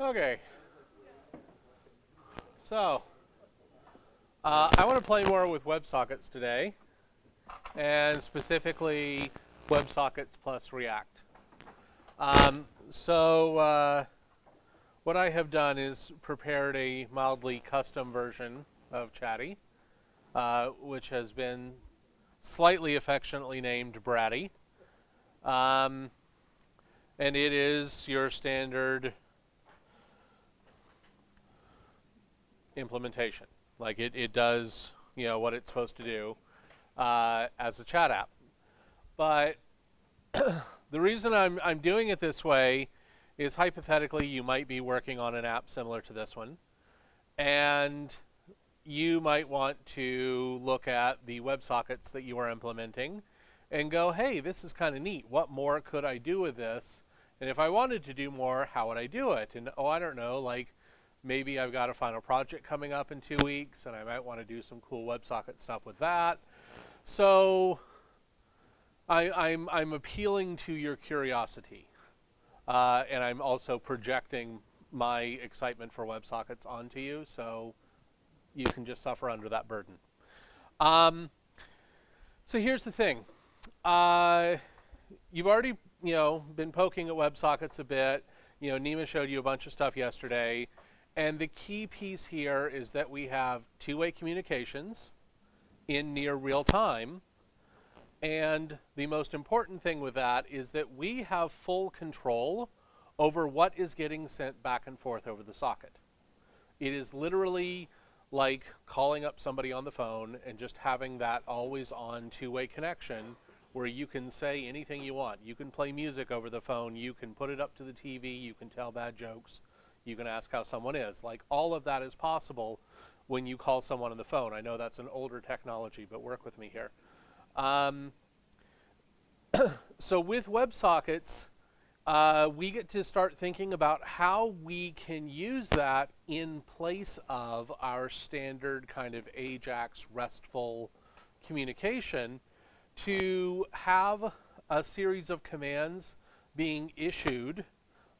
Okay, so I want to play more with WebSockets today, and specifically WebSockets plus React. What I have done is prepared a mildly custom version of Chatty, which has been slightly affectionately named Bratty. And it is your standard implementation. Like it does, what it's supposed to do as a chat app. But the reason I'm doing it this way is hypothetically you might be working on an app similar to this one, and you might want to look at the WebSockets that you are implementing and go, hey, this is kind of neat. What more could I do with this? And if I wanted to do more, how would I do it? And I don't know, like maybe I've got a final project coming up in 2 weeks and I might want to do some cool WebSocket stuff with that. So I'm appealing to your curiosity, and I'm also projecting my excitement for WebSockets onto you, so you can just suffer under that burden. So here's the thing. You've already been poking at WebSockets a bit. Nima showed you a bunch of stuff yesterday, and the key piece here is that we have two-way communications in near real time. And the most important thing with that is that we have full control over what is getting sent back and forth over the socket. It is literally like calling up somebody on the phone and just having that always on two-way connection where you can say anything you want. You can play music over the phone, you can put it up to the TV, you can tell bad jokes, you can ask how someone is. Like all of that is possible when you call someone on the phone. I know that's an older technology, but work with me here. So with WebSockets, we get to start thinking about how we can use that in place of our standard kind of AJAX RESTful communication to have a series of commands being issued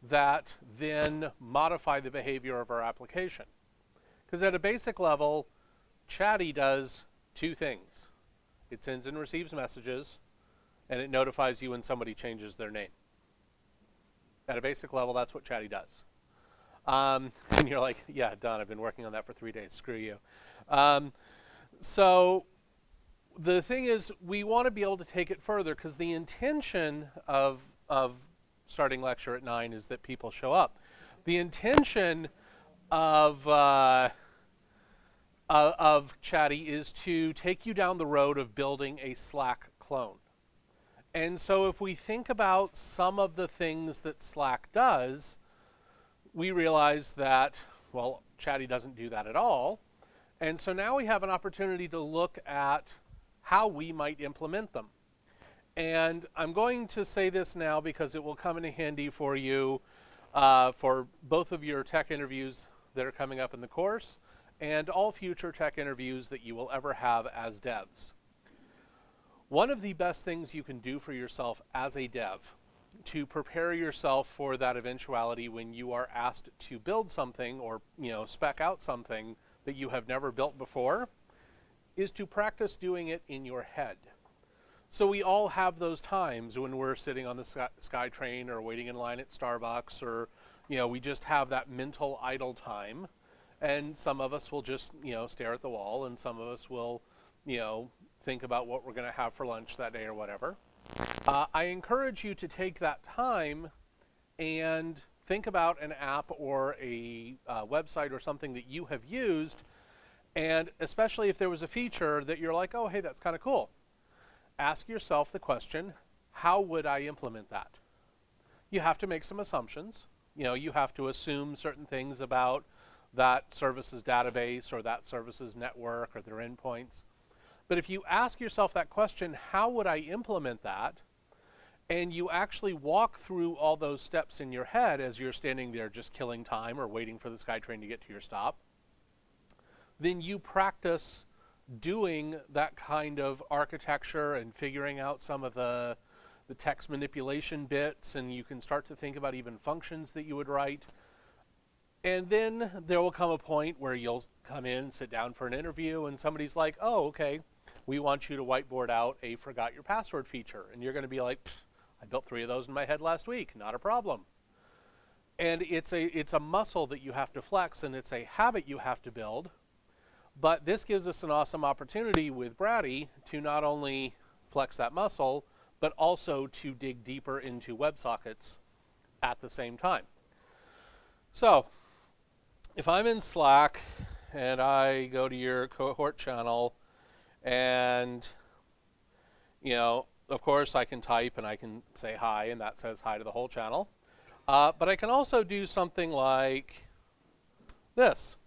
that then modify the behavior of our application. Because at a basic level, Chatty does two things. It sends and receives messages, and it notifies you when somebody changes their name. At a basic level, that's what Chatty does. And you're like, yeah, Don, I've been working on that for 3 days. Screw you. So the thing is, we want to be able to take it further, because the intention of starting lecture at 9 is that people show up. The intention of Chatty is to take you down the road of building a Slack clone. And so if we think about some of the things that Slack does, we realize that, well, Chatty doesn't do that at all. And so now we have an opportunity to look at how we might implement them. And I'm going to say this now because it will come in handy for you for both of your tech interviews that are coming up in the course and all future tech interviews that you will ever have as devs. One of the best things you can do for yourself as a dev to prepare yourself for that eventuality when you are asked to build something or spec out something that you have never built before is to practice doing it in your head. So we all have those times when we're sitting on the SkyTrain or waiting in line at Starbucks, or we just have that mental idle time. And some of us will just, stare at the wall, and some of us will, think about what we're going to have for lunch that day or whatever. I encourage you to take that time and think about an app or a website or something that you have used, and especially if there was a feature that you're like, oh, hey, that's kind of cool. Ask yourself the question, how would I implement that? You have to make some assumptions. You have to assume certain things about that service's database or that service's network or their endpoints. But if you ask yourself that question, how would I implement that? And you actually walk through all those steps in your head as you're standing there just killing time or waiting for the SkyTrain to get to your stop, then you practice doing that kind of architecture and figuring out some of the text manipulation bits, and you can start to think about even functions that you would write. And then there will come a point where you'll come in, sit down for an interview, and somebody's like, oh, okay, we want you to whiteboard out a forgot your password feature. And you're going to be like, I built 3 of those in my head last week, not a problem. And it's a muscle that you have to flex, and it's a habit you have to build. But this gives us an awesome opportunity with Bratty to not only flex that muscle, but also to dig deeper into WebSockets at the same time. So if I'm in Slack and I go to your cohort channel, and of course I can type and I can say hi, and that says hi to the whole channel. But I can also do something like this.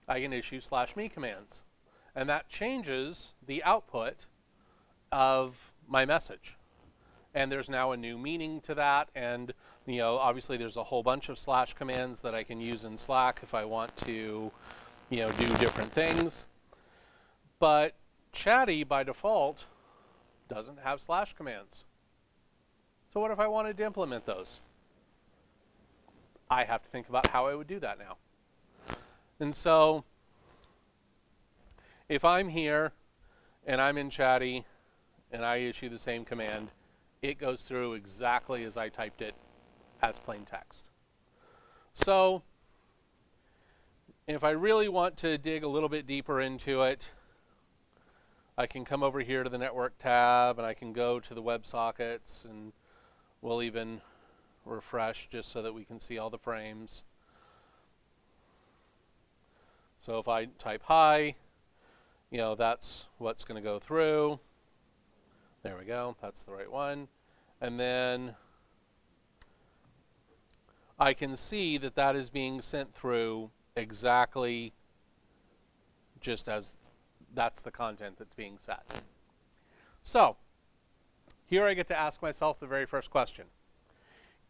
I can issue /me commands, and that changes the output of my message. And there's now a new meaning to that, and obviously there's a whole bunch of / commands that I can use in Slack if I want to do different things. But Chatty by default doesn't have / commands. So what if I wanted to implement those? I have to think about how I would do that now. And so if I'm here and I'm in Chatty and I issue the same command, it goes through exactly as I typed it as plain text. So if I really want to dig a little bit deeper into it, I can come over here to the network tab and I can go to the WebSockets, and we'll even refresh just so that we can see all the frames. So if I type hi, that's what's going to go through. There we go, that's the right one. And then I can see that that is being sent through exactly just as that's the content that's being set. So here I get to ask myself the very first question.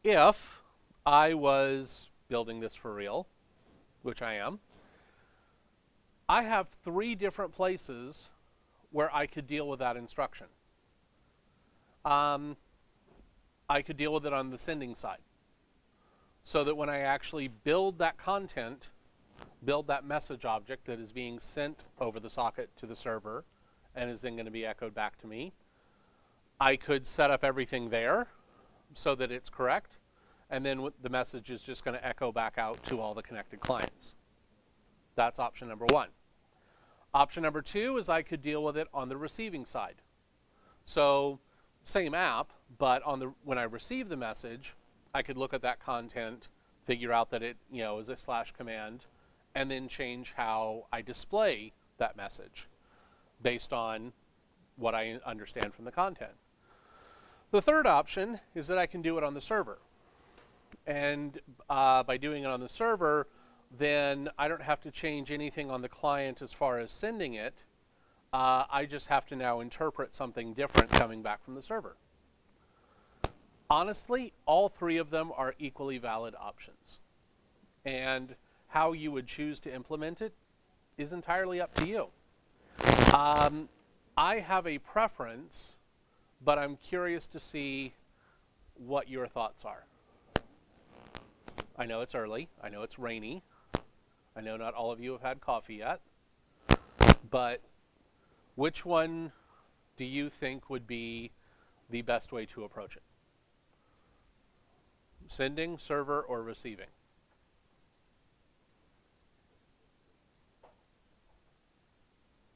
If I was building this for real, which I am, I have 3 different places where I could deal with that instruction. I could deal with it on the sending side, so that when I actually build that content, build that message object that is being sent over the socket to the server and is then going to be echoed back to me, I could set up everything there so that it's correct, and then the message is just going to echo back out to all the connected clients. That's option number 1. Option number 2 is I could deal with it on the receiving side. So same app, but when I receive the message, I could look at that content, figure out that it is a / command, and then change how I display that message based on what I understand from the content. The third option is that I can do it on the server. And by doing it on the server, then I don't have to change anything on the client as far as sending it. I just have to now interpret something different coming back from the server. Honestly, all 3 of them are equally valid options. And how you would choose to implement it is entirely up to you. I have a preference, but I'm curious to see what your thoughts are. I know it's early. I know it's rainy. I know not all of you have had coffee yet. But which one do you think would be the best way to approach it? Sending, server, or receiving?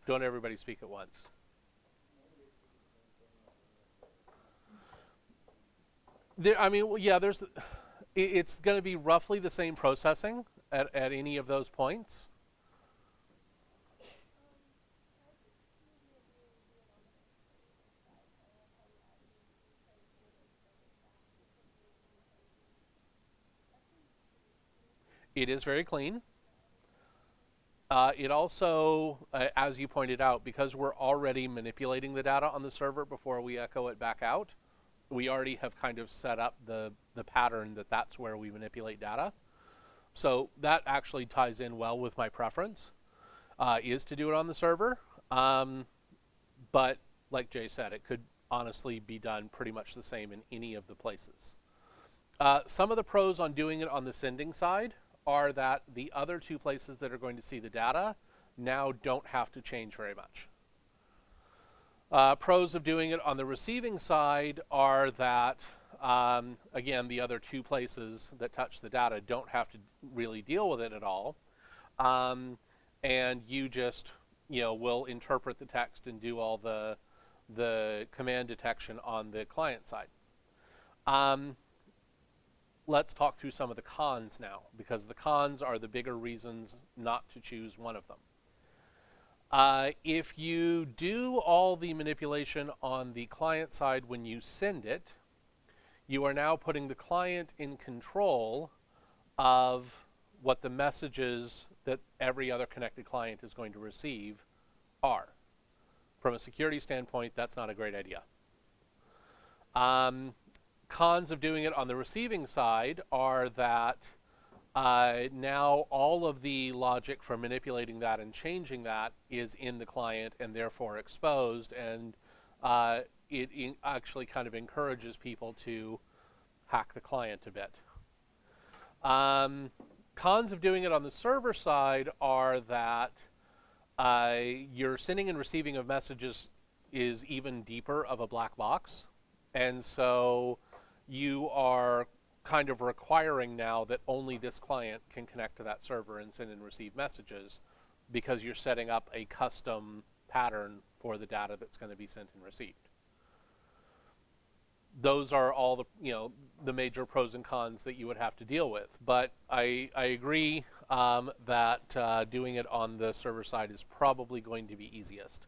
Don't everybody speak at once. It's going to be roughly the same processing at any of those points. It is very clean. It also, as you pointed out, because we're already manipulating the data on the server before we echo it back out, we already have kind of set up the pattern that's where we manipulate data. So that actually ties in well with my preference, is to do it on the server. But like Jay said, it could honestly be done pretty much the same in any of the places. Some of the pros on doing it on the sending side are that the other two places that are going to see the data now don't have to change very much. Pros of doing it on the receiving side are that, again, the other two places that touch the data don't have to really deal with it at all. And you just, will interpret the text and do all the command detection on the client side. Let's talk through some of the cons now, because the cons are the bigger reasons not to choose one of them. If you do all the manipulation on the client side when you send it, you are now putting the client in control of what the messages that every other connected client is going to receive are. From a security standpoint, that's not a great idea. Cons of doing it on the receiving side are that now all of the logic for manipulating that and changing that is in the client and therefore exposed, and it actually kind of encourages people to hack the client a bit. Cons of doing it on the server side are that your sending and receiving of messages is even deeper of a black box, and so you are kind of requiring now that only this client can connect to that server and send and receive messages, because you're setting up a custom pattern for the data that's going to be sent and received. Those are all the the major pros and cons that you would have to deal with. But I agree that doing it on the server side is probably going to be easiest.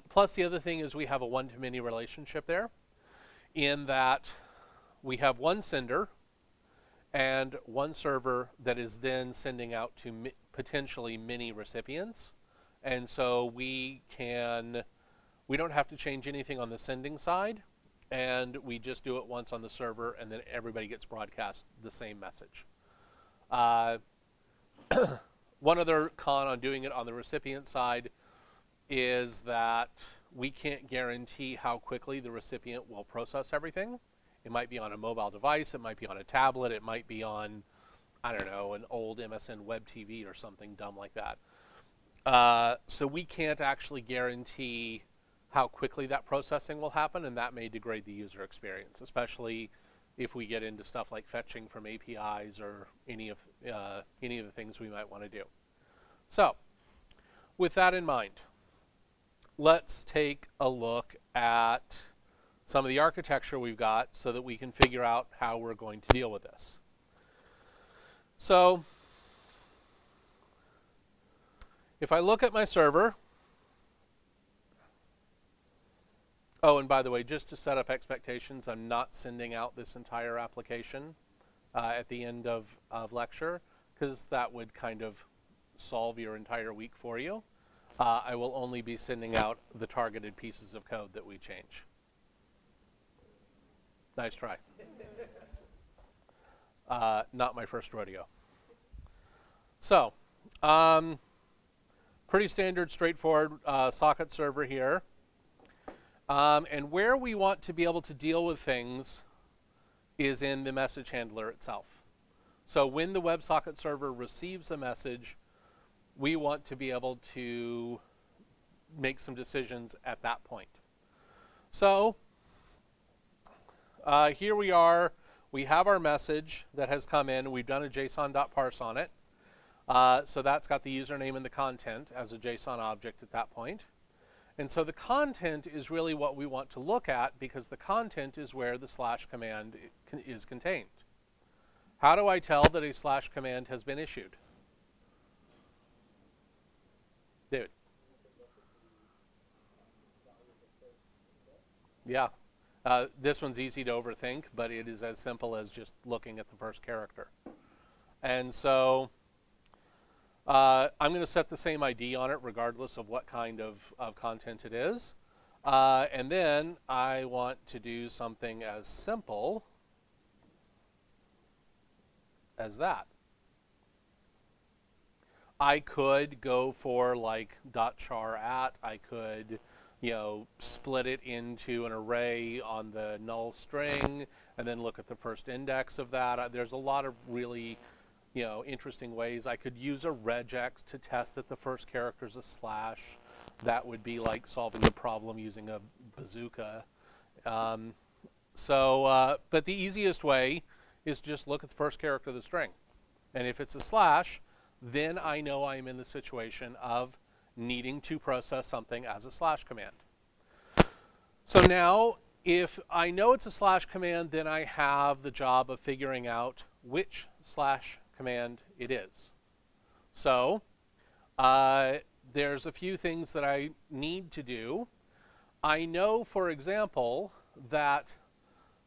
Plus, the other thing is we have a one-to-many relationship there, in that we have one sender and one server that is then sending out to potentially many recipients. And so we don't have to change anything on the sending side, and we just do it once on the server, and then everybody gets broadcast the same message. One other con on doing it on the recipient side is that we can't guarantee how quickly the recipient will process everything. It might be on a mobile device, it might be on a tablet, it might be on, I don't know, an old MSN Web TV or something dumb like that. So we can't actually guarantee how quickly that processing will happen, and that may degrade the user experience, especially if we get into stuff like fetching from APIs or any of the things we might want to do. So, with that in mind, let's take a look at some of the architecture we've got so that we can figure out how we're going to deal with this. So, if I look at my server, oh, and by the way, just to set up expectations, I'm not sending out this entire application at the end of lecture, because that would kind of solve your entire week for you. I will only be sending out the targeted pieces of code that we change. Nice try. Not my first rodeo. So, pretty standard, straightforward socket server here. And where we want to be able to deal with things is in the message handler itself. So when the WebSocket server receives a message, we want to be able to make some decisions at that point. So here we are. We have our message that has come in. We've done a JSON.parse on it. So that's got the username and the content as a JSON object at that point. And so the content is really what we want to look at, because the content is where the slash command is contained. How do I tell that a slash command has been issued? David? Yeah. This one's easy to overthink, but it is as simple as just looking at the first character. And so I'm going to set the same ID on it regardless of what kind of content it is. And then I want to do something as simple as that. I could go for like .char at, I could split it into an array on the null string and then look at the first index of that. There's a lot of really interesting ways. I could use a regex to test that the first character is a slash. That would be like solving the problem using a bazooka. But the easiest way is just look at the first character of the string. And if it's a slash, then I know I'm in the situation of needing to process something as a slash command. So now, if I know it's a slash command, then I have the job of figuring out which slash command it is. So there's a few things that I need to do. I know, for example, that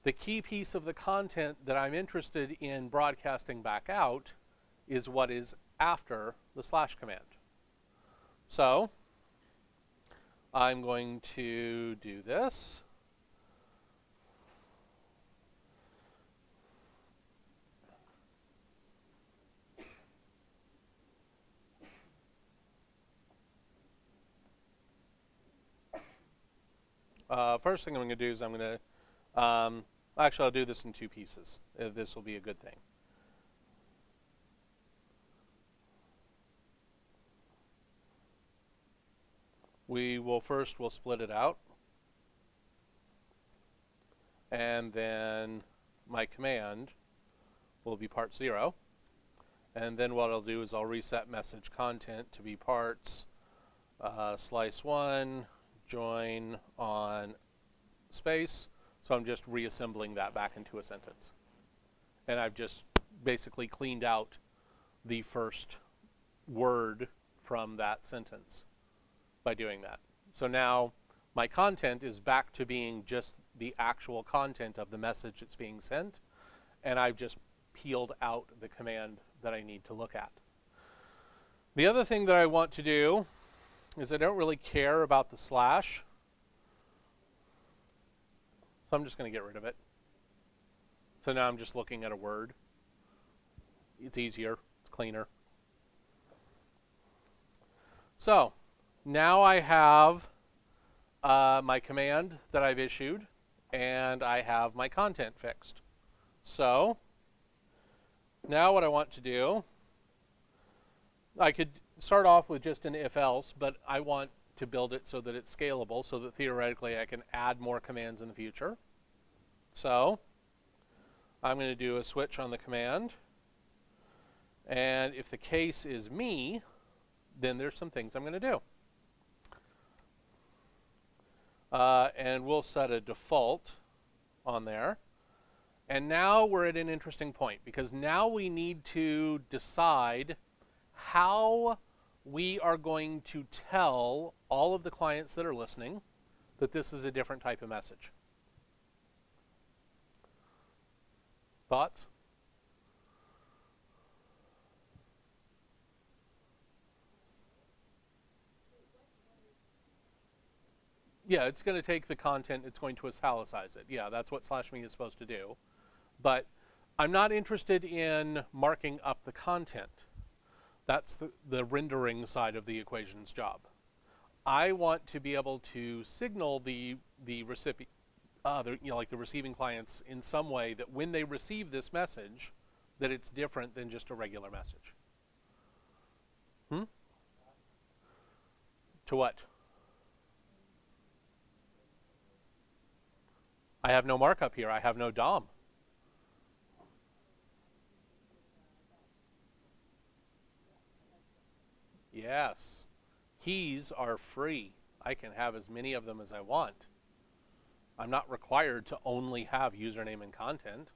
the key piece of the content that I'm interested in broadcasting back out is what is after the slash command. So I'm going to do this. First thing I'm going to do is I'm going to, actually I'll do this in two pieces. This will be a good thing. We'll split it out. And then my command will be part 0. And then what I'll do is I'll reset message content to be parts slice 1, join on space. So I'm just reassembling that back into a sentence. And I've just basically cleaned out the first word from that sentence by doing that. So now my content is back to being just the actual content of the message that's being sent, and I've just peeled out the command that I need to look at. The other thing that I want to do is I don't really care about the slash, so I'm just going to get rid of it. So now I'm just looking at a word. It's easier, it's cleaner. So now I have my command that I've issued, and I have my content fixed. So now what I want to do, I could start off with just an if-else, but I want to build it so that it's scalable, so that theoretically I can add more commands in the future. So I'm going to do a switch on the command, and if the case is me, then there's some things I'm going to do. And we'll set a default on there. And now we're at an interesting point, because now we need to decide how we are going to tell all of the clients that are listening that this is a different type of message. Thoughts? Yeah, it's going to take the content, it's going to italicize it. Yeah, that's what /me is supposed to do. But I'm not interested in marking up the content. That's the rendering side of the equation's job. I want to be able to signal the recipient, like the receiving clients, in some way that when they receive this message, that it's different than just a regular message. To what? I have no markup here. I have no DOM. Yes. Keys are free. I can have as many of them as I want. I'm not required to only have username and content.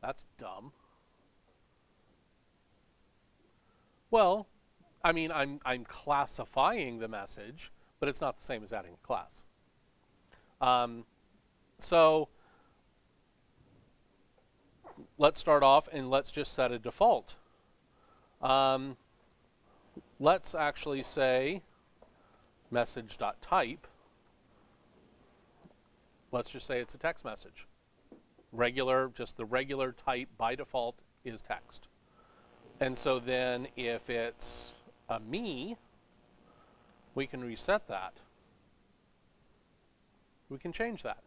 That's dumb. Well, I mean, I'm classifying the message, but it's not the same as adding a class. So let's start off and let's just set a default. Let's actually say message.type. Let's just say it's a text message. Regular, just the regular type by default is text. And so then if it's a me, we can reset that. We can change that.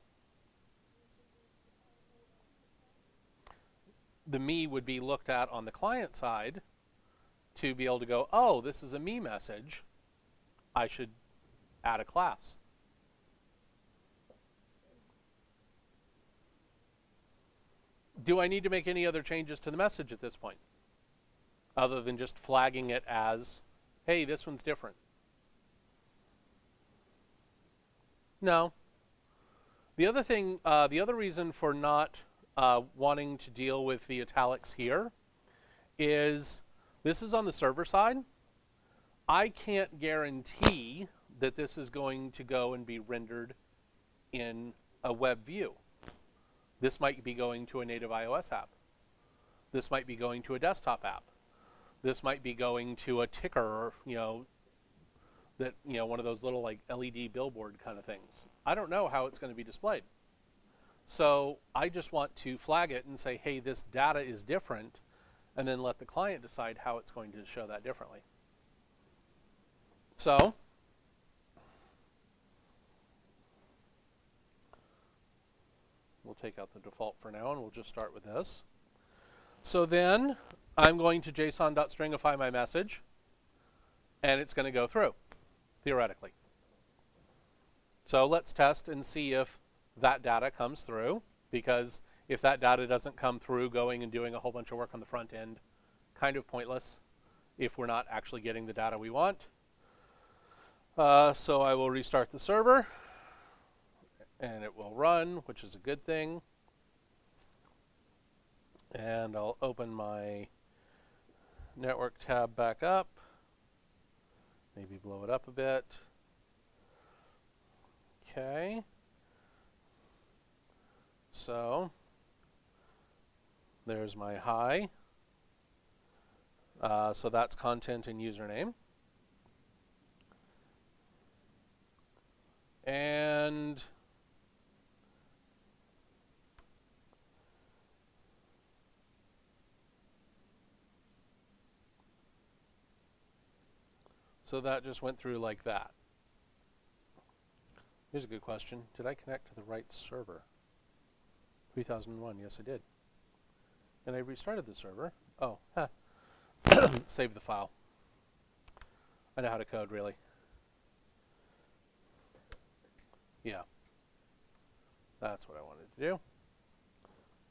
the me would be looked at on the client side to be able to go, oh, this is a me message. I should add a class. Do I need to make any other changes to the message at this point? Other than just flagging it as, hey, this one's different. No. The other thing, the other reason for not wanting to deal with the italics here is this is on the server side. I can't guarantee that this is going to go and be rendered in a web view. This might be going to a native iOS app. This might be going to a desktop app. This might be going to a ticker, that, one of those little like LED billboard kind of things. I don't know how it's going to be displayed. So I just want to flag it and say, hey, this data is different, and then let the client decide how it's going to show that differently. So we'll take out the default for now, and we'll just start with this. So then I'm going to JSON.stringify my message, and it's going to go through, theoretically. So let's test and see if that data comes through, because if that data doesn't come through, going and doing a whole bunch of work on the front end, kind of pointless if we're not actually getting the data we want. So I will restart the server, and it will run, which is a good thing. And I'll open my network tab back up, maybe blow it up a bit. Okay. So there's my hi. So that's content and username. And so that just went through like that. Here's a good question. Did I connect to the right server? 3001, yes I did. And I restarted the server. Oh, huh. Save the file. I know how to code, really. Yeah. That's what I wanted to do.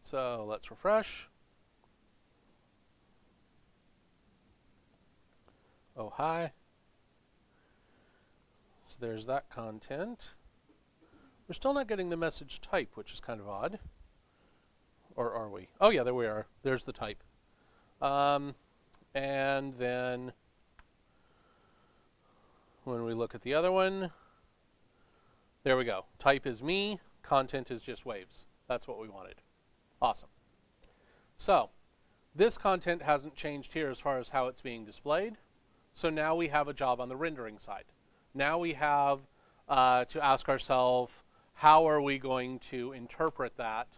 So let's refresh. Oh, hi. So there's that content. We're still not getting the message type, which is kind of odd. Or are we? Oh yeah, there we are. There's the type. And then when we look at the other one, there we go. Type is me, content is just waves. That's what we wanted. Awesome. So this content hasn't changed here as far as how it's being displayed. So now we have a job on the rendering side. Now we have to ask ourselves, how are we going to interpret that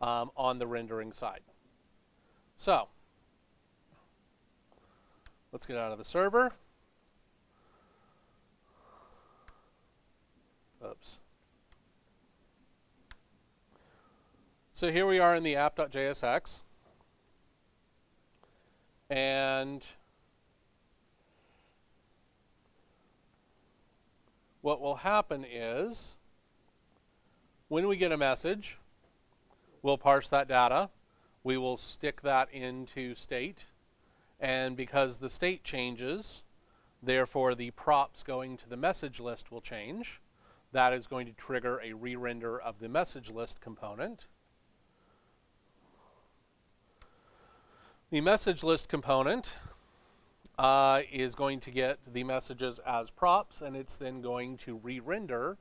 on the rendering side? So let's get out of the server. Oops. So here we are in the app.jsx. And what will happen is, when we get a message, we'll parse that data. We will stick that into state. And because the state changes, therefore the props going to the message list will change. That is going to trigger a re-render of the message list component. The message list component is going to get the messages as props, and it's then going to re-render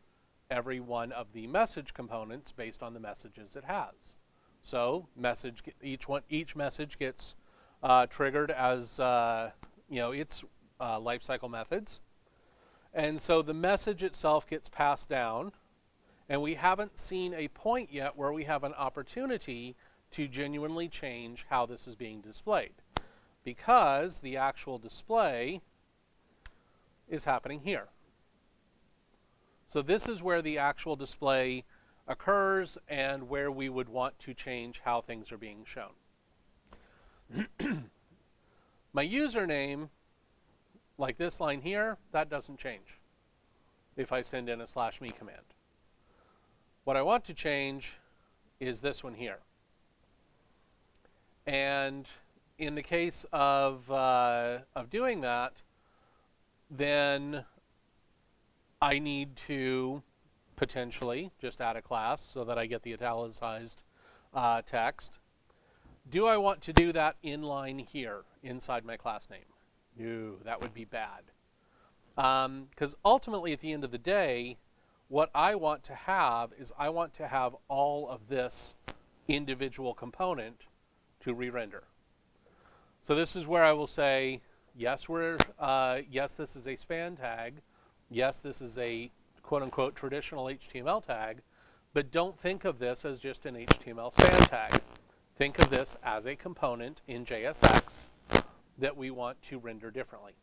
every one of the message components based on the messages it has. So each message gets triggered as its lifecycle methods. And so the message itself gets passed down, and we haven't seen a point yet where we have an opportunity to genuinely change how this is being displayed, because the actual display is happening here. So this is where the actual display occurs and where we would want to change how things are being shown. My username, like this line here, that doesn't change if I send in a /me command. What I want to change is this one here. And in the case of doing that, then I need to potentially just add a class so that I get the italicized text. Do I want to do that inline here inside my class name? No, that would be bad. Because ultimately at the end of the day, what I want to have is I want to have all of this individual component to re-render. So this is where I will say, yes, yes, this is a span tag. Yes, this is a quote-unquote traditional HTML tag, but don't think of this as just an HTML span tag. Think of this as a component in JSX that we want to render differently.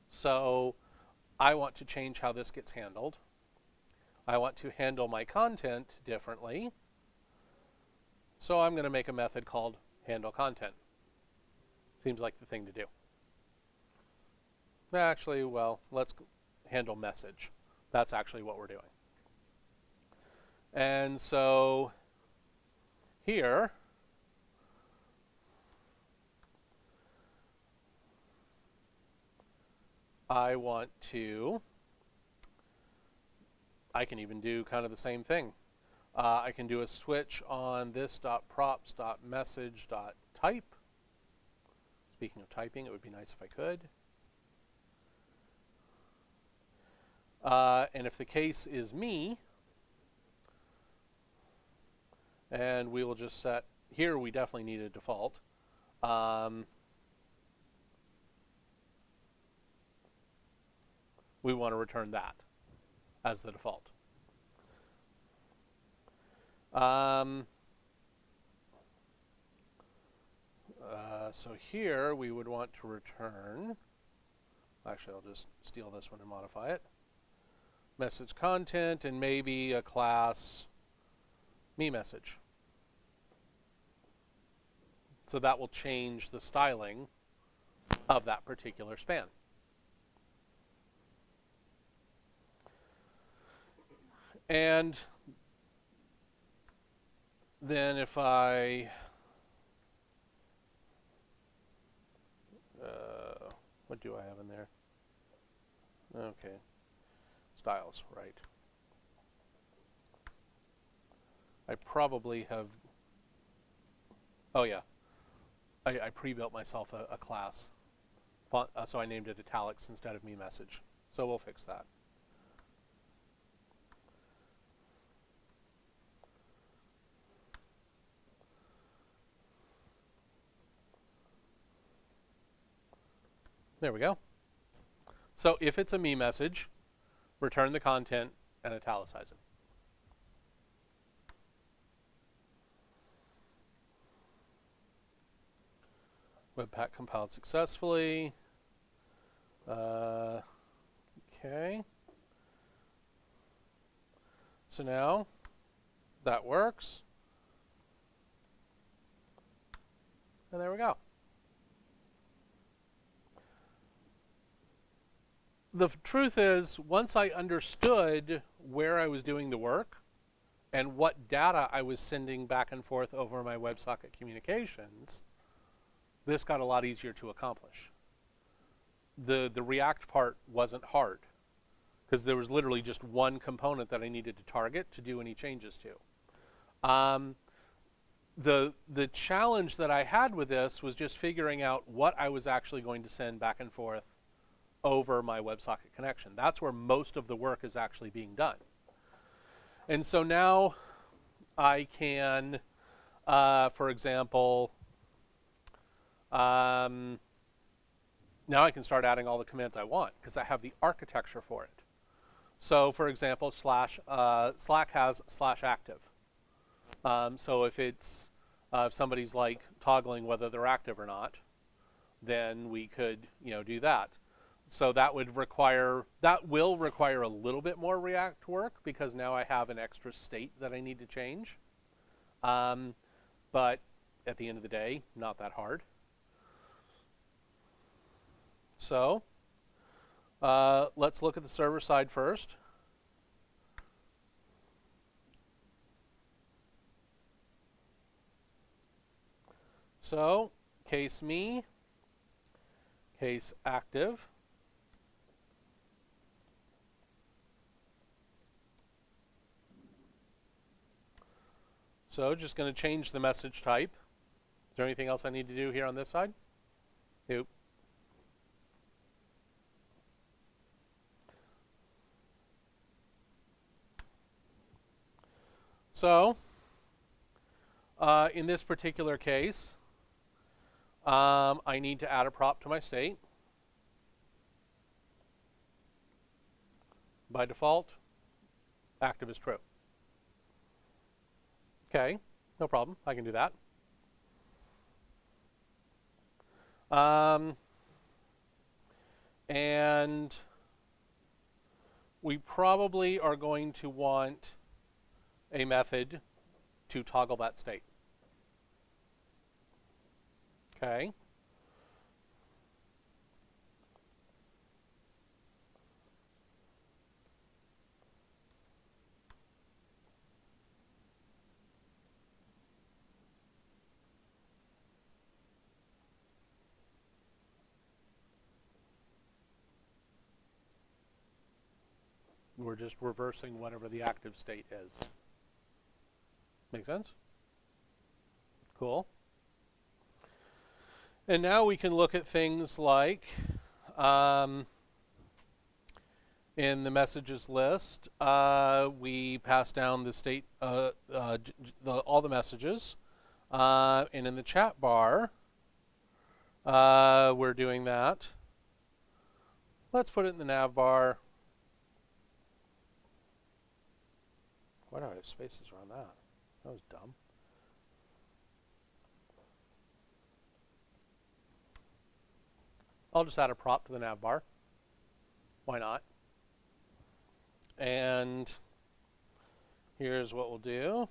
So I want to change how this gets handled. I want to handle my content differently. So I'm going to make a method called handleContent. Seems like the thing to do. Actually, well, let's handle message. That's actually what we're doing. And so here, I can even do kind of the same thing. I can do a switch on this.props.message.type. Speaking of typing, it would be nice if I could. And if the case is me, and we will just set, here we definitely need a default. We want to return that as the default. So here we would want to return, actually I'll just steal this one and modify it, message content and maybe a class meMessage. So that will change the styling of that particular span. And then if I, what do I have in there? Okay, styles, right. I probably have, oh yeah, I pre-built myself a class, so I named it italics instead of meMessage. So we'll fix that. There we go. So if it's a meMessage, return the content and italicize it. Webpack compiled successfully. Okay. So now that works. And there we go. The truth is, once I understood where I was doing the work and what data I was sending back and forth over my WebSocket communications, this got a lot easier to accomplish. The React part wasn't hard because there was literally just one component that I needed to target to do any changes to. The challenge that I had with this was just figuring out what I was actually going to send back and forth over my WebSocket connection. That's where most of the work is actually being done. And so now I can, for example, now I can start adding all the commands I want because I have the architecture for it. So for example, Slack has /active. So if it's, if somebody's like toggling whether they're active or not, then we could, do that. So that will require a little bit more React work because now I have an extra state that I need to change. But at the end of the day, not that hard. So let's look at the server side first. So case me, case active. So just going to change the message type. Is there anything else I need to do here on this side? Nope. So in this particular case, I need to add a prop to my state. By default, active is true. Okay, no problem. I can do that. And we probably are going to want a method to toggle that state. Okay. We're just reversing whatever the active state is. Make sense? Cool. And now we can look at things like in the messages list, we pass down the state, all the messages. And in the chat bar, we're doing that. Let's put it in the nav bar. Why do I have spaces around that? That was dumb. I'll just add a prop to the nav bar. Why not? And here's what we'll do.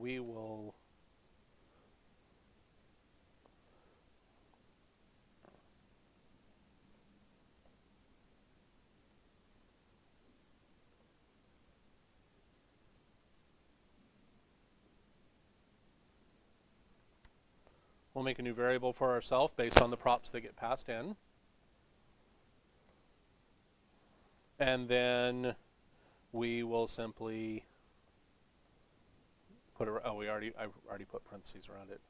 We will make a new variable for ourselves based on the props that get passed in. And then we will simply put a, oh, I've already put parentheses around it.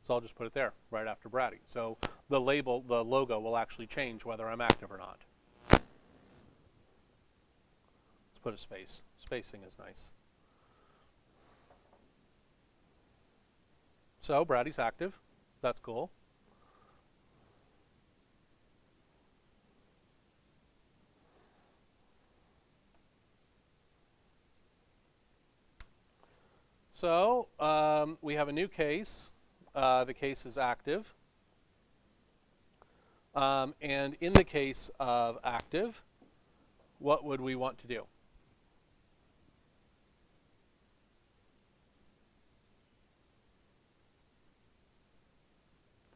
So I'll just put it there, right after Brady. So the label, the logo will actually change whether I'm active or not. Let's put a space. Spacing is nice. So Brady's active. That's cool. So we have a new case. The case is active. And in the case of active, what would we want to do?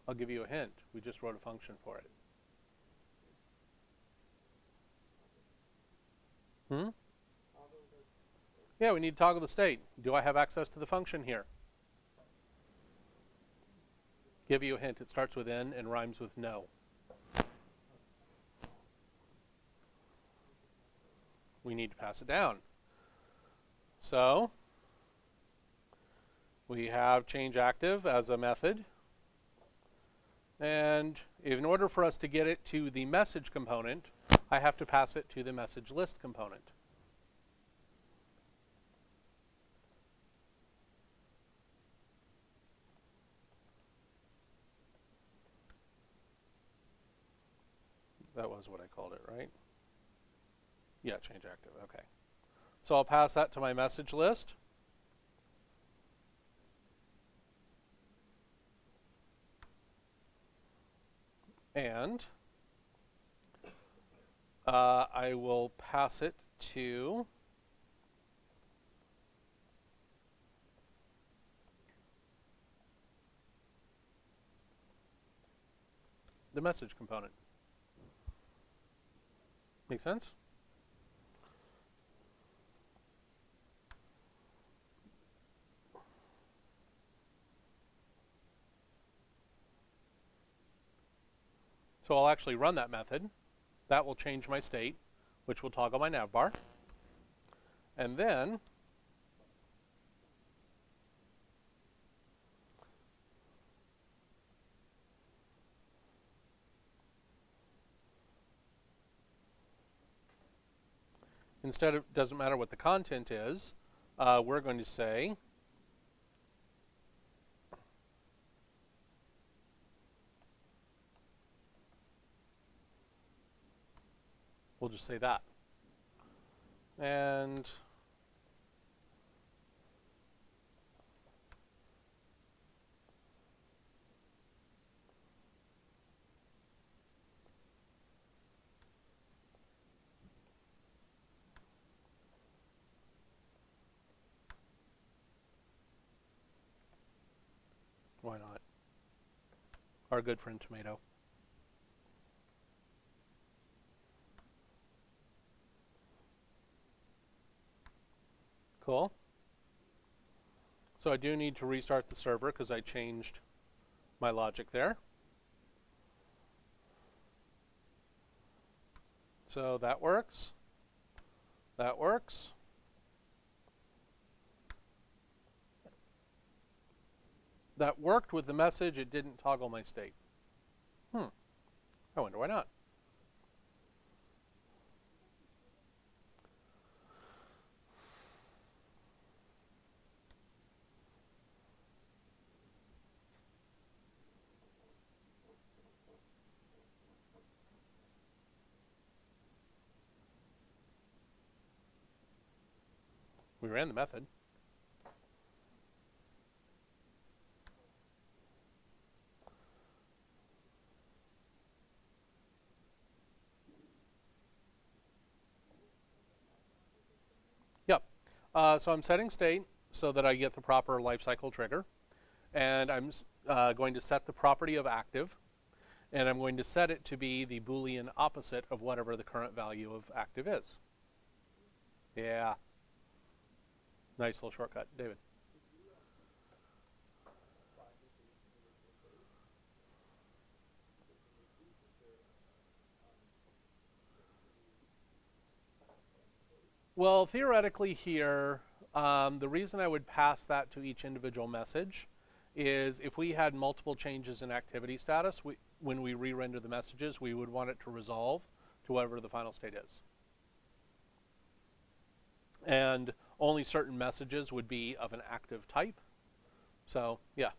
I'll give you a hint. We just wrote a function for it. Yeah, we need to toggle the state. Do I have access to the function here? Give you a hint. It starts with N and rhymes with no. We need to pass it down. So we have change active as a method. And in order for us to get it to the message component, I have to pass it to the message list component. That was what I called it, right? Yeah, change active, okay. So I'll pass that to my message list. And I will pass it to the message component. Make sense? So I'll actually run that method. That will change my state, which will toggle my navbar. And then instead of, doesn't matter what the content is, we're going to say we'll just say that. And why not? Our good friend tomato. Cool. So I do need to restart the server because I changed my logic there. So that works. That works. That worked with the message. It didn't toggle my state. I wonder why not. We ran the method. Yep. So I'm setting state so that I get the proper lifecycle trigger. And I'm going to set the property of active. And I'm going to set it to be the Boolean opposite of whatever the current value of active is. Yeah. Nice little shortcut. David. Well, theoretically here, the reason I would pass that to each individual message is if we had multiple changes in activity status, when we re-render the messages, we would want it to resolve to whatever the final state is. And only certain messages would be of an active type. So, yeah.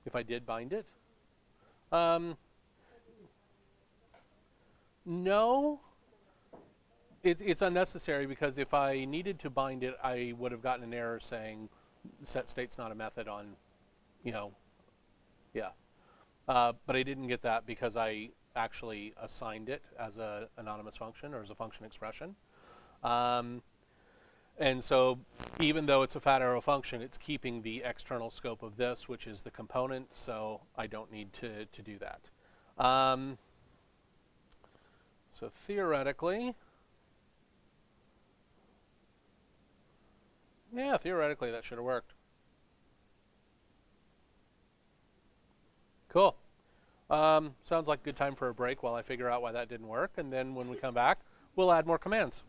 If I did bind it? No. It's unnecessary because if I needed to bind it, I would have gotten an error saying set state's not a method on, you know, yeah. But I didn't get that because I actually assigned it as an anonymous function or as a function expression. And so even though it's a fat arrow function, it's keeping the external scope of this, which is the component, so I don't need to do that. So theoretically, yeah, theoretically that should have worked. Cool. Sounds like a good time for a break while I figure out why that didn't work, and then when we come back, we'll add more commands.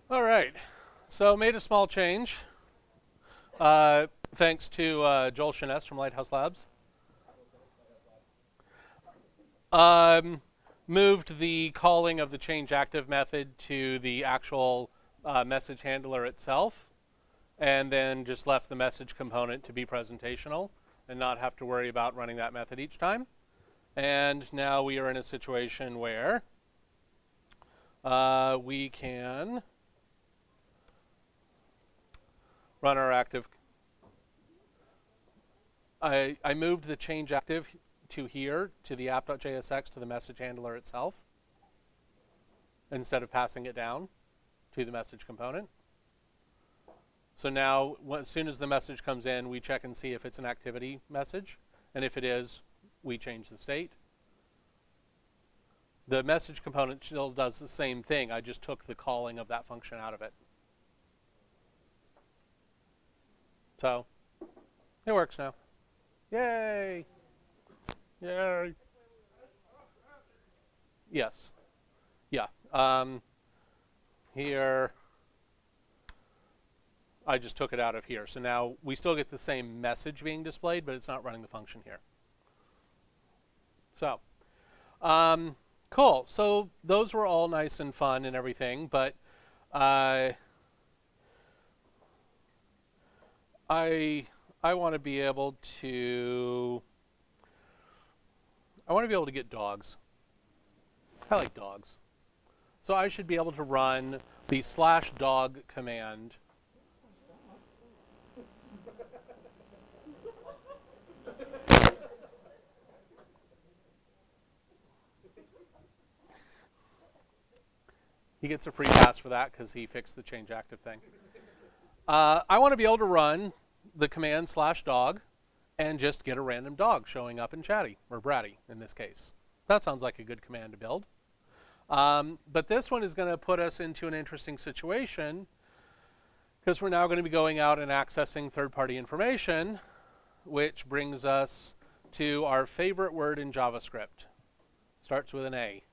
All right, so made a small change. Thanks to Joel Chiness from Lighthouse Labs. Moved the calling of the change active method to the actual message handler itself, and then just left the message component to be presentational and not have to worry about running that method each time. And now we are in a situation where we can run our active. I moved the change active to here, to the app.jsx, to the message handler itself, instead of passing it down to the message component. So now, as soon as the message comes in, we check and see if it's an activity message, and if it is, we change the state. The message component still does the same thing. I just took the calling of that function out of it. So, it works now. Yay! Yay! Yes. Yeah. Here, I just took it out of here. So now we still get the same message being displayed, but it's not running the function here. So, cool. So those were all nice and fun and everything, but I want to be able to get dogs. I like dogs. So I should be able to run the /dog command. He gets a free pass for that because he fixed the change active thing. I want to be able to run the command /dog and just get a random dog showing up in Chatty, or Bratty in this case. That sounds like a good command to build. But this one is going to put us into an interesting situation because we're now going to be going out and accessing third-party information, which brings us to our favorite word in JavaScript. Starts with an A.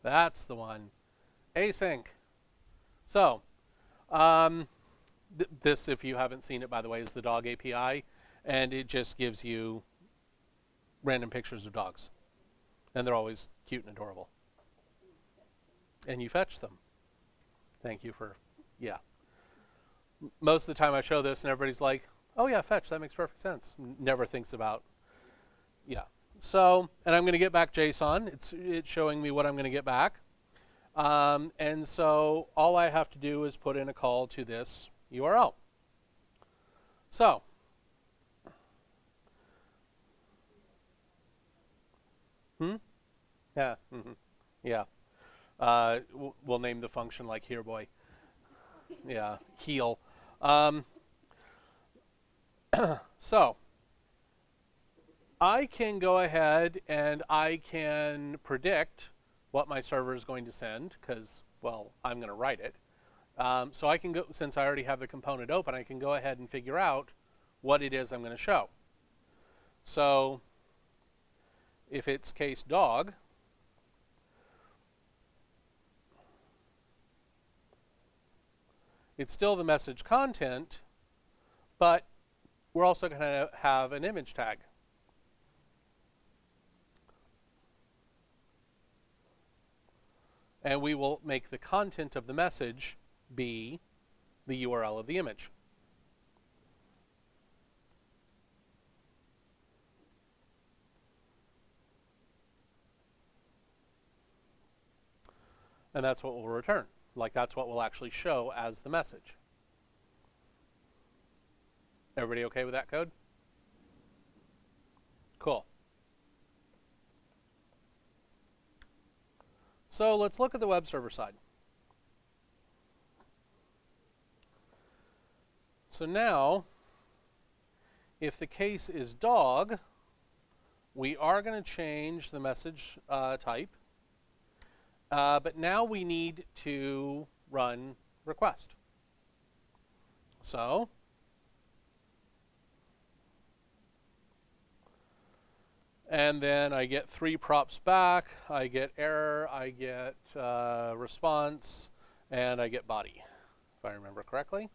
That's the one. Async. So, this, if you haven't seen it, by the way, is the dog API, and it just gives you random pictures of dogs. And they're always cute and adorable. And you fetch them. Thank you for, yeah. Most of the time I show this and everybody's like, oh yeah, fetch, that makes perfect sense. Never thinks about, yeah. So, and I'm going to get back JSON. It's showing me what I'm going to get back. And so all I have to do is put in a call to this URL. So, yeah, yeah. We'll name the function like here boy. Yeah, heal. So, I can go ahead and I can predict what my server is going to send because, well, I'm going to write it. So I can go, since I already have the component open, I can go ahead and figure out what it is I'm going to show. So if it's case dog, it's still the message content, but we're also going to have an image tag. And we will make the content of the message be the URL of the image. And that's what we'll return. Like, that's what we'll actually show as the message. Everybody okay with that code? Cool. So let's look at the web server side. So now, if the case is dog, we are going to change the message type. But now we need to run request. So, and then I get 3 props back, I get error, I get response, and I get body, if I remember correctly.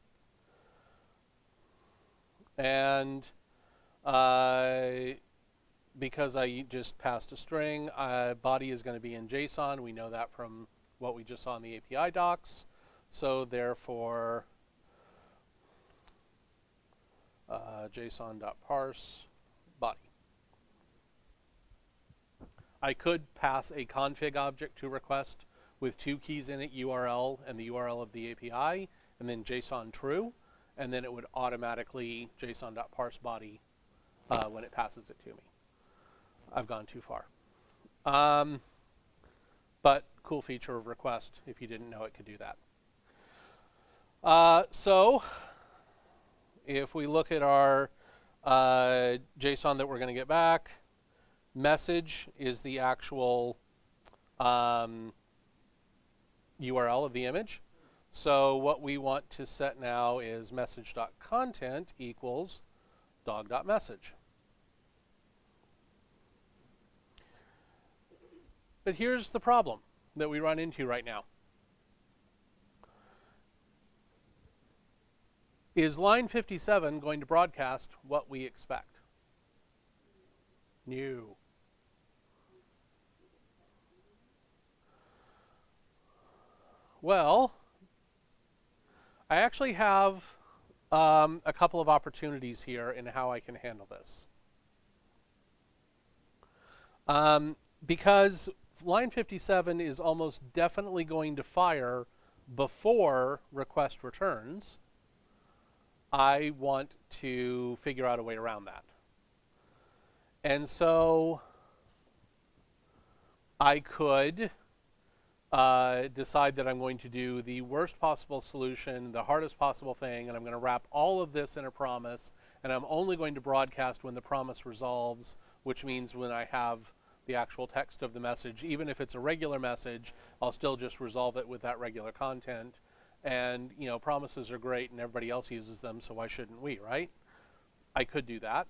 And because I just passed a string, body is going to be in JSON. We know that from what we just saw in the API docs. So therefore, JSON.parse body. I could pass a config object to request with 2 keys in it, URL and the URL of the API, and then JSON true, and then it would automatically JSON.parse body when it passes it to me. I've gone too far. But cool feature of request. If you didn't know it could do that. So if we look at our JSON that we're going to get back, message is the actual URL of the image. So what we want to set now is message.content equals dog.message. But here's the problem that we run into right now. Is line 57 going to broadcast what we expect? No. Well, I actually have a couple of opportunities here in how I can handle this. Because line 57 is almost definitely going to fire before request returns, I want to figure out a way around that. And so I could decide that I'm going to do the worst possible solution, the hardest possible thing, and I'm going to wrap all of this in a promise, and I'm only going to broadcast when the promise resolves, which means when I have the actual text of the message. Even if it's a regular message, I'll still just resolve it with that regular content. And, you know, promises are great and everybody else uses them, so why shouldn't we, right? I could do that.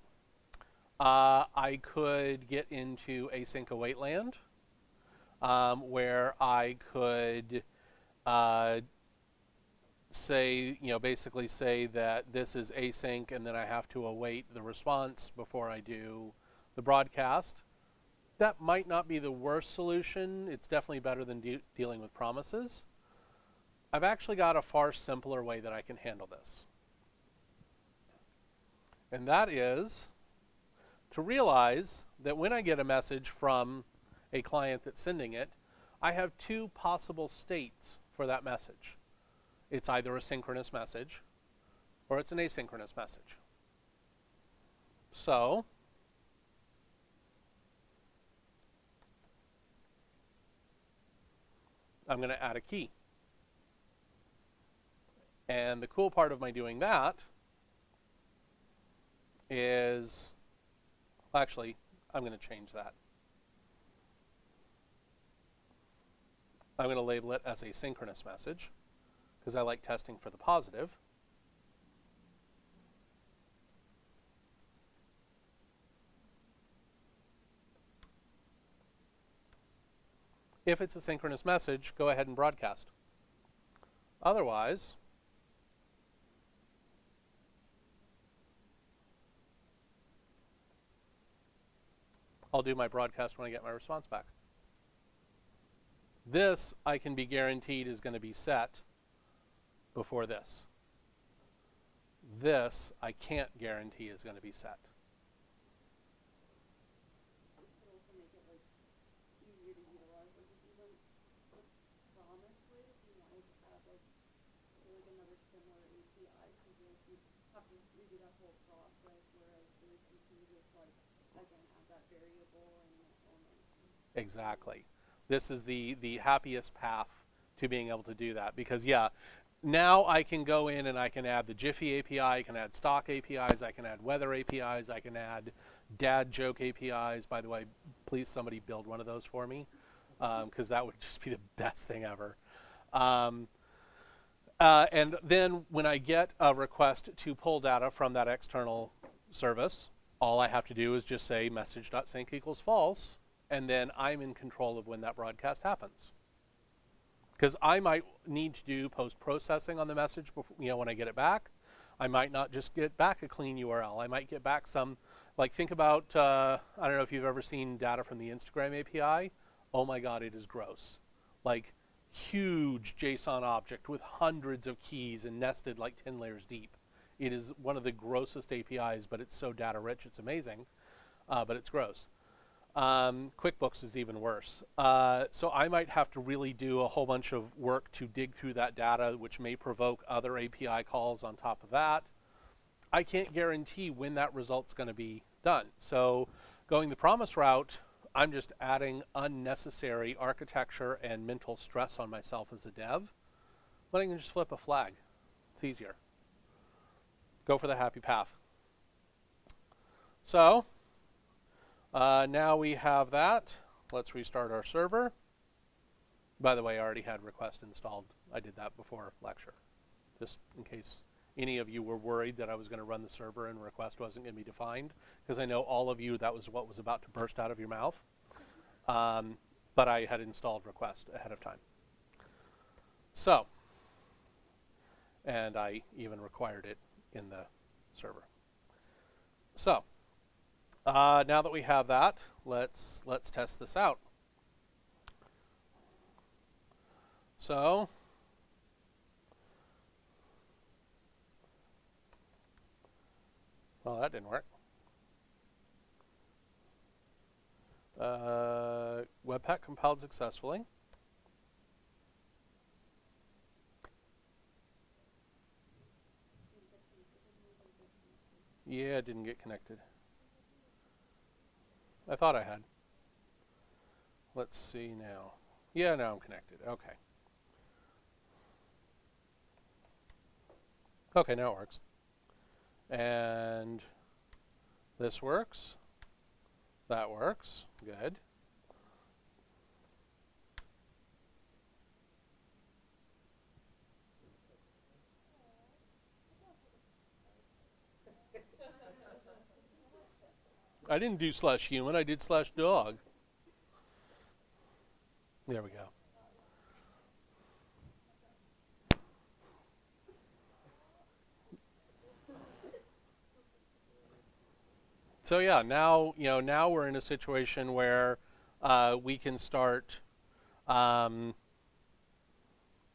I could get into async await land, where I could say, you know, basically say that this is async and then I have to await the response before I do the broadcast. That might not be the worst solution. It's definitely better than dealing with promises. I've actually got a far simpler way that I can handle this. And that is to realize that when I get a message from a client that's sending it, I have 2 possible states for that message. It's either a synchronous message or it's an asynchronous message. So I'm going to add a key. And the cool part of my doing that is, actually, I'm going to change that. I'm going to label it as a synchronous message because I like testing for the positive. If it's a synchronous message, go ahead and broadcast. Otherwise, I'll do my broadcast when I get my response back. This, I can be guaranteed, is going to be set before this. This, I can't guarantee is going to be set. Exactly. This is the happiest path to being able to do that because, yeah, now I can go in and I can add the Jiffy API, I can add stock APIs, I can add weather APIs, I can add dad joke APIs. By the way, please somebody build one of those for me because that would just be the best thing ever. And then when I get a request to pull data from that external service, all I have to do is just say message.sync equals false, and then I'm in control of when that broadcast happens. Because I might need to do post-processing on the message before, when I get it back. I might not just get back a clean URL. I might get back some, like think about, I don't know if you've ever seen data from the Instagram API. Oh my God, it is gross. Like huge JSON object with hundreds of keys and nested like 10 layers deep. It is one of the grossest APIs, but it's so data rich, it's amazing, but it's gross. QuickBooks is even worse. So I might have to really do a whole bunch of work to dig through that data, which may provoke other API calls on top of that. I can't guarantee when that result's going to be done. So going the promise route, I'm just adding unnecessary architecture and mental stress on myself as a dev. But I can just flip a flag. It's easier. Go for the happy path. So now we have that. Let's restart our server. By the way, I already had request installed. I did that before lecture, just in case any of you were worried that I was going to run the server and request wasn't going to be defined, because I know all of you, that was what was about to burst out of your mouth. But I had installed request ahead of time. So, and I even required it in the server. So, now that we have that, let's test this out. So, well, that didn't work. Webpack compiled successfully. Yeah, it didn't get connected. I thought I had. Let's see now. Yeah, now I'm connected. Okay. Okay, now it works. And this works. That works. Good. I didn't do /human, I did /dog. There we go. So yeah, now now we're in a situation where we can start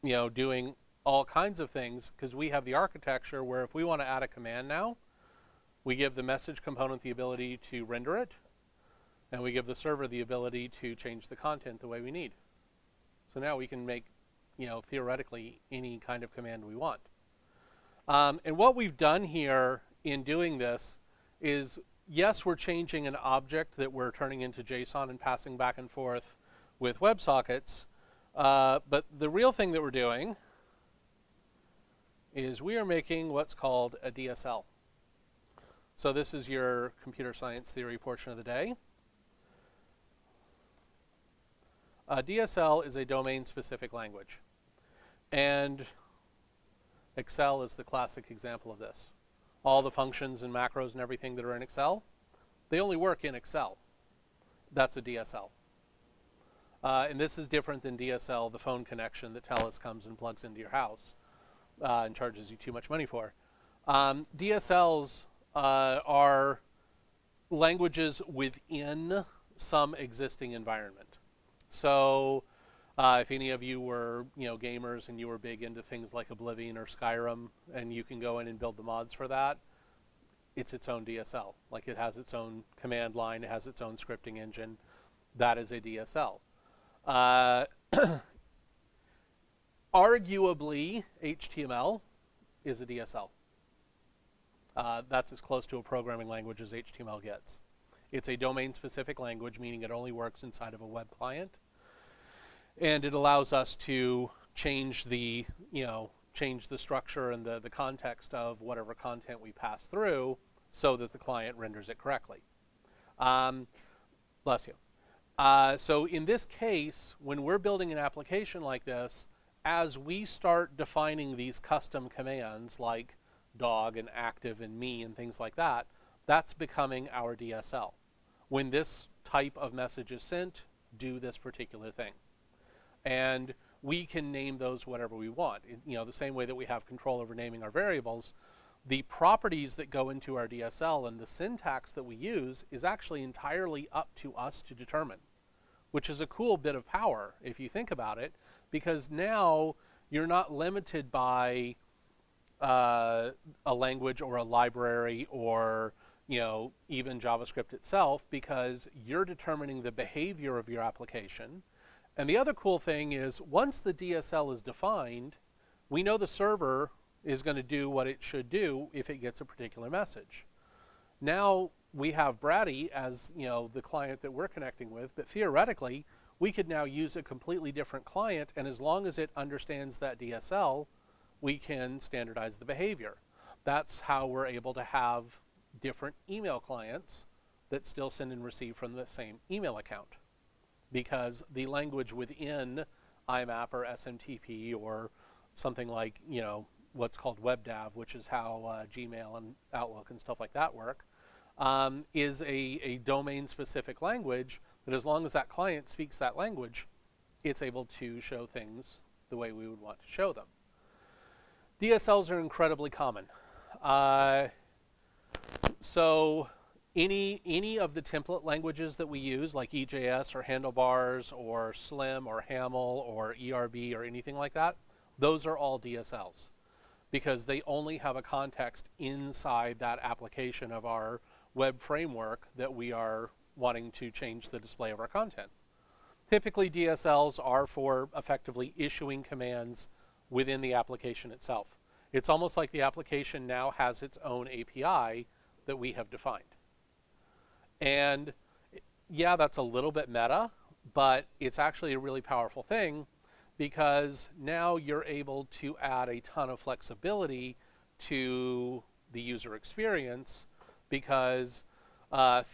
doing all kinds of things, because we have the architecture where if we want to add a command now, we give the message component the ability to render it, and we give the server the ability to change the content the way we need. So now we can make, theoretically any kind of command we want. And what we've done here in doing this is, yes, we're changing an object that we're turning into JSON and passing back and forth with WebSockets, but the real thing that we're doing is we are making what's called a DSL. So this is your computer science theory portion of the day. A DSL is a domain-specific language. And Excel is the classic example of this. All the functions and macros and everything that are in Excel, they only work in Excel. That's a DSL. And this is different than DSL, the phone connection that TELUS comes and plugs into your house and charges you too much money for. DSLs are languages within some existing environment. So if any of you were gamers and you were big into things like Oblivion or Skyrim, and you can go in and build the mods for that, it's its own DSL. Like, it has its own command line, it has its own scripting engine. That is a DSL. Arguably, HTML is a DSL. That's as close to a programming language as HTML gets. It's a domain-specific language, meaning it only works inside of a web client. And it allows us to change the, change the structure and the context of whatever content we pass through so that the client renders it correctly. Bless you. So in this case, when we're building an application like this, as we start defining these custom commands like dog and active and me and things like that, that's becoming our DSL. When this type of message is sent, do this particular thing. And we can name those whatever we want. You know, the same way that we have control over naming our variables, the properties that go into our DSL and the syntax that we use is actually entirely up to us to determine, which is a cool bit of power if you think about it, because now you're not limited by a language or a library or, you know, even JavaScript itself, because you're determining the behavior of your application. And the other cool thing is, once the DSL is defined, we know the server is going to do what it should do if it gets a particular message. Now we have Bratty as, you know, the client that we're connecting with, but theoretically we could now use a completely different client, and as long as it understands that DSL, we can standardize the behavior. That's how we're able to have different email clients that still send and receive from the same email account, because the language within IMAP or SMTP or something like, you know, what's called WebDAV, which is how Gmail and Outlook and stuff like that work, is a domain-specific language that, as long as that client speaks that language, it's able to show things the way we would want to show them. DSLs are incredibly common. So any of the template languages that we use, like EJS or Handlebars or Slim or Haml or ERB or anything like that, those are all DSLs, because they only have a context inside that application of our web framework that we are wanting to change the display of our content. Typically, DSLs are for effectively issuing commands within the application itself. It's almost like the application now has its own API that we have defined. And yeah, that's a little bit meta, but it's actually a really powerful thing, because now you're able to add a ton of flexibility to the user experience, because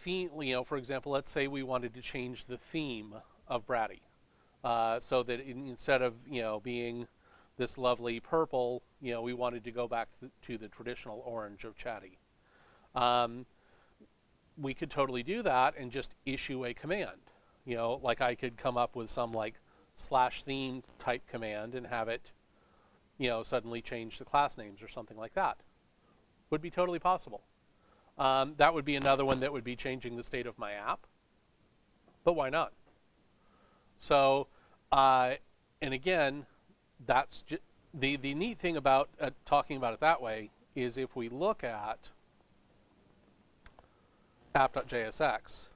theme, you know, for example, let's say we wanted to change the theme of Bratty, so that instead of, you know, being this lovely purple, you know, we wanted to go back to the traditional orange of Chatty. We could totally do that and just issue a command. You know, like I could come up with some like /theme type command and have it, you know, suddenly change the class names or something like that. Would be totally possible. That would be another one that would be changing the state of my app, but why not? So, and again, that's the neat thing about talking about it that way is, if we look at app.jsx,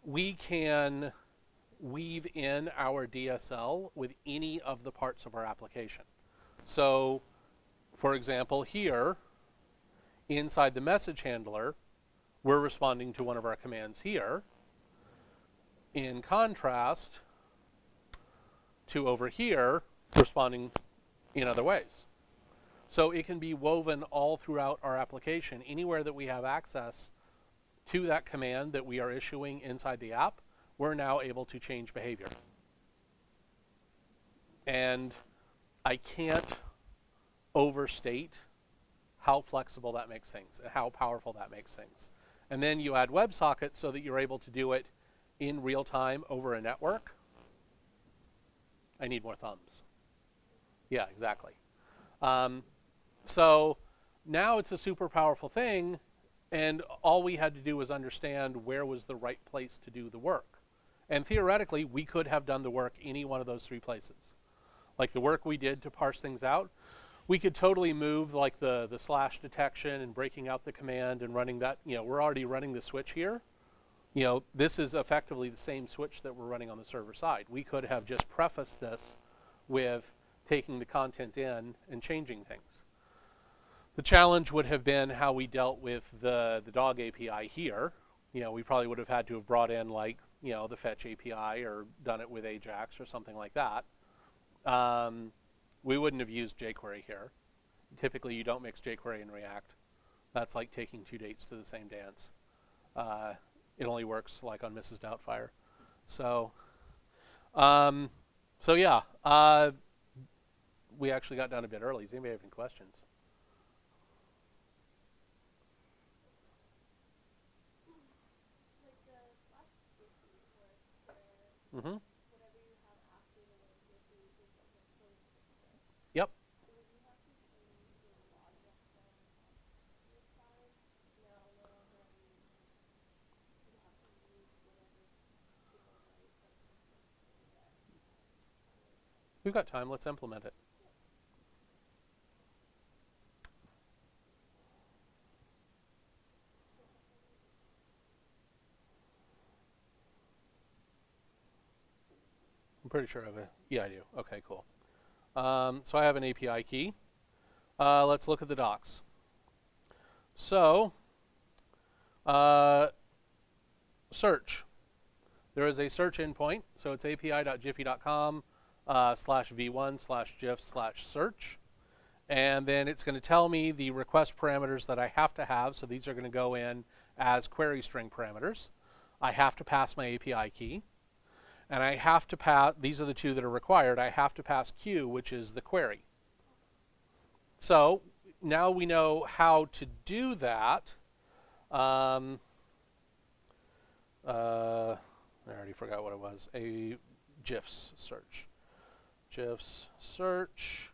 we can weave in our DSL with any of the parts of our application. So, for example, here, inside the message handler, we're responding to one of our commands here, in contrast to over here, responding in other ways. So it can be woven all throughout our application. Anywhere that we have access to that command that we are issuing inside the app, we're now able to change behavior. And I can't overstate how flexible that makes things and how powerful that makes things. And then you add WebSockets so that you're able to do it in real time over a network. I need more thumbs. Yeah, exactly. So now it's a super powerful thing, and all we had to do was understand where was the right place to do the work. And theoretically, we could have done the work any one of those three places. Like the work we did to parse things out, we could totally move like the slash detection and breaking out the command and running that. You know, we're already running the switch here. You know, this is effectively the same switch that we're running on the server side. We could have just prefaced this with taking the content in and changing things. The challenge would have been how we dealt with the dog API here. You know, we probably would have had to have brought in like, you know, the fetch API or done it with Ajax or something like that. We wouldn't have used jQuery here. Typically, you don't mix jQuery and React. That's like taking two dates to the same dance. It only works like on Mrs. Doubtfire. So, so yeah, we actually got done a bit early. Does anybody have any questions? Mm-hmm. We've got time. Let's implement it. I'm pretty sure I have a... Yeah, I do. Okay, cool. So I have an API key. Let's look at the docs. So, search. There is a search endpoint. So it's api.jiffy.com /v1/gif/search. And then it's going to tell me the request parameters that I have to have. So these are going to go in as query string parameters. I have to pass my API key. And I have to pass, these are the two that are required, I have to pass Q, which is the query. So now we know how to do that. I already forgot what it was. A GIFs search. GIFs search,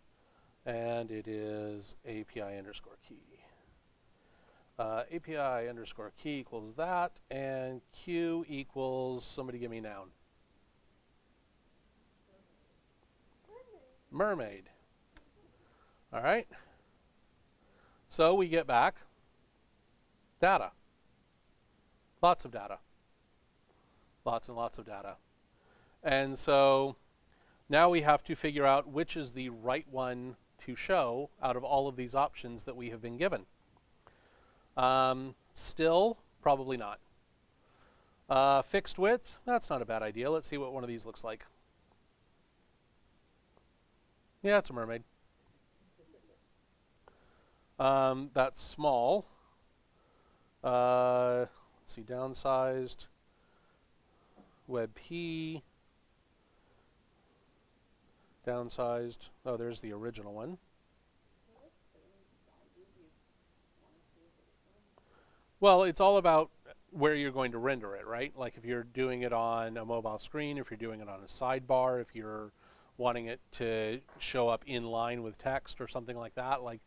and it is API underscore key. API underscore key equals that, and Q equals, somebody give me a noun. Mermaid. All right. So we get back data. Lots of data. Lots and lots of data. And so now we have to figure out which is the right one to show out of all of these options that we have been given. Still, probably not. Fixed width, that's not a bad idea. Let's see what one of these looks like. Yeah, it's a mermaid. That's small. Let's see, downsized. WebP. Downsized. Oh, there's the original one. Well, it's all about where you're going to render it, right? Like if you're doing it on a mobile screen, if you're doing it on a sidebar, if you're wanting it to show up in line with text or something like that, like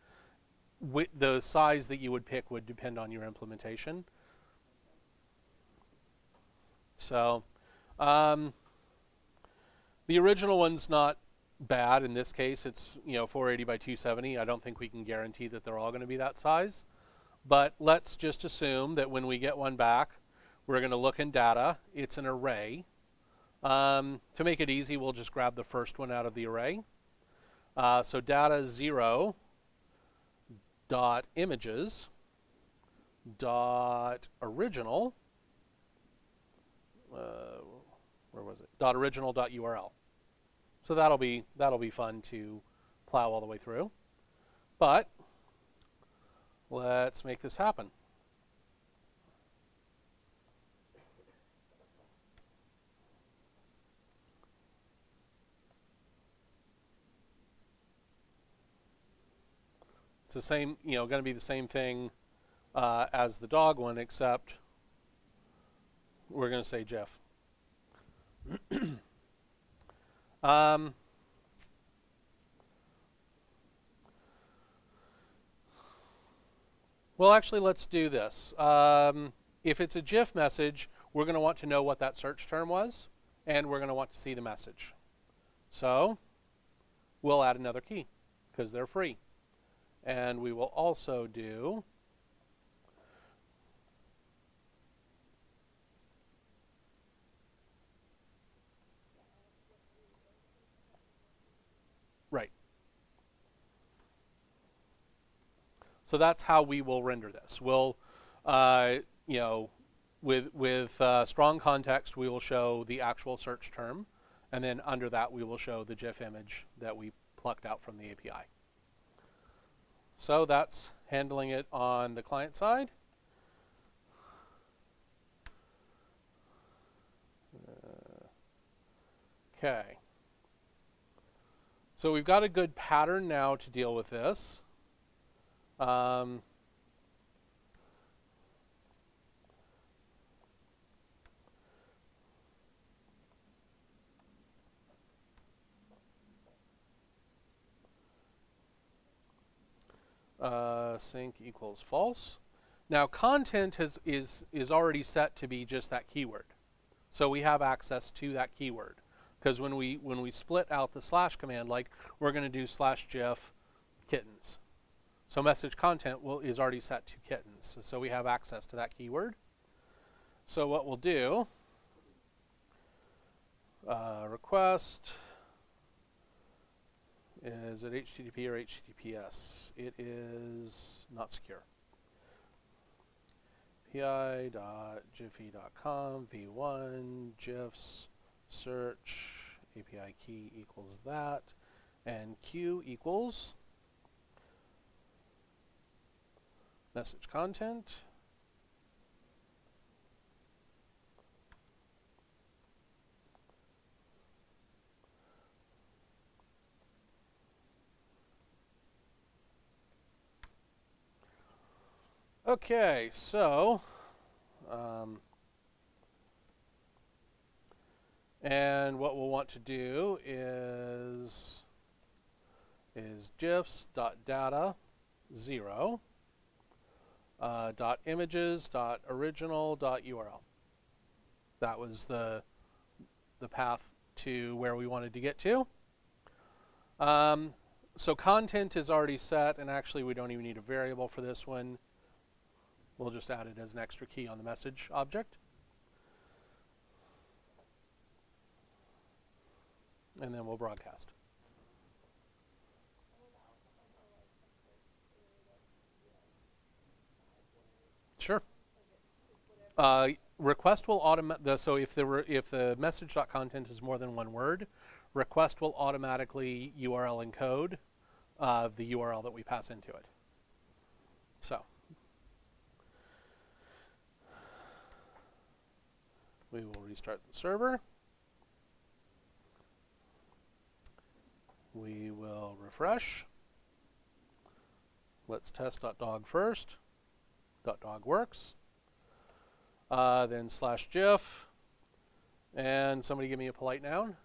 the size that you would pick would depend on your implementation. So the original one's not bad in this case. It's 480 by 270. I don't think we can guarantee that they're all going to be that size, but let's just assume that when we get one back, we're going to look in data. It's an array. To make it easy, we'll just grab the first one out of the array. So data 0 dot images dot original. Where was it? Dot original dot URL. So that'll be fun to plow all the way through. But let's make this happen. It's the same, going to be the same thing as the dog one, except we're going to say GIF. Well, actually, let's do this. If it's a GIF message, we're going to want to know what that search term was, and we're going to want to see the message. So we'll add another key, because they're free. And we will also do right. So that's how we will render this. We'll, with strong context, we will show the actual search term, and then under that we will show the GIF image that we plucked out from the API. So that's handling it on the client side. Okay. So we've got a good pattern now to deal with this. Sync equals false. Now content is already set to be just that keyword. So we have access to that keyword. Because when we split out the slash command, like we're going to do /gif kittens. So message content is already set to kittens. So we have access to that keyword. So what we'll do, request, is it HTTP or HTTPS? It is not secure. pi.jiffy.com, v1, gifs, search, API key equals that, and q equals message content. Okay, so and what we'll want to do is gifs.data 0 .images.original.url. That was the path to where we wanted to get to. So content is already set, and actually we don't even need a variable for this one. We'll just add it as an extra key on the message object. And then we'll broadcast. Sure. Request will automatically, so if the message.content is more than one word, request will automatically URL encode the URL that we pass into it. So we will restart the server. We will refresh. Let's test .dog first. .dog works. Then /gif. And somebody give me a polite noun.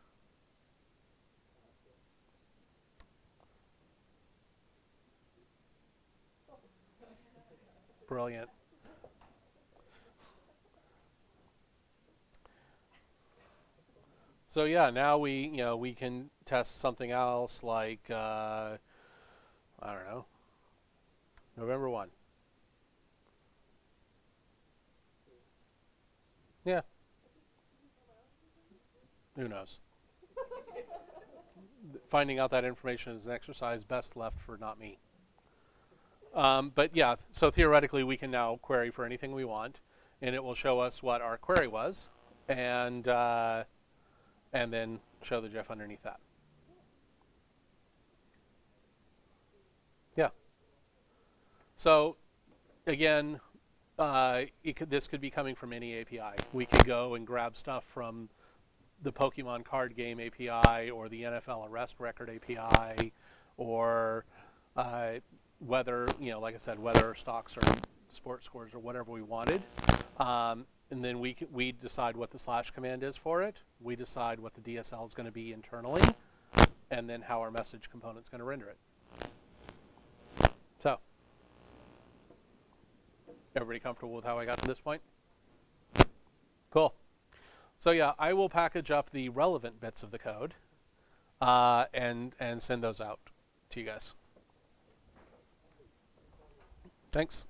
Brilliant. So yeah, now we can test something else like I don't know, November 1. Yeah. Who knows? Finding out that information is an exercise best left for not me. But yeah, so theoretically we can now query for anything we want, and it will show us what our query was, and then show the GIF underneath that. Yeah. So again, this could be coming from any API. We could go and grab stuff from the Pokemon card game API or the NFL arrest record API, or whether, like I said, weather stocks or sports scores or whatever we wanted. And then we decide what the / command is for it. We decide what the DSL is going to be internally, and then how our message component is going to render it. So, everybody comfortable with how I got to this point? Cool. So yeah, I will package up the relevant bits of the code and send those out to you guys. Thanks.